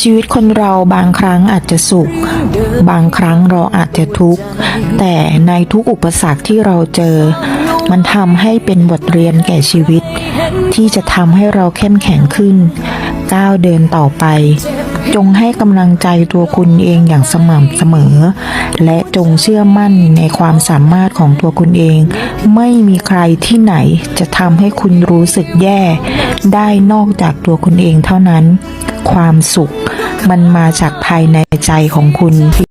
ชีวิตคนเราบางครั้งอาจจะสุขบางครั้งเราอาจจะทุกข์แต่ในทุกอุปสรรคที่เราเจอมันทำให้เป็นบทเรียนแก่ชีวิตที่จะทำให้เราเข้มแข็งขึ้นก้าวเดินต่อไปจงให้กำลังใจตัวคุณเองอย่างสม่ำเสมอและจงเชื่อมั่นในความสามารถของตัวคุณเองไม่มีใครที่ไหนจะทำให้คุณรู้สึกแย่ได้นอกจากตัวคุณเองเท่านั้นความสุขมันมาจากภายในใจของคุณ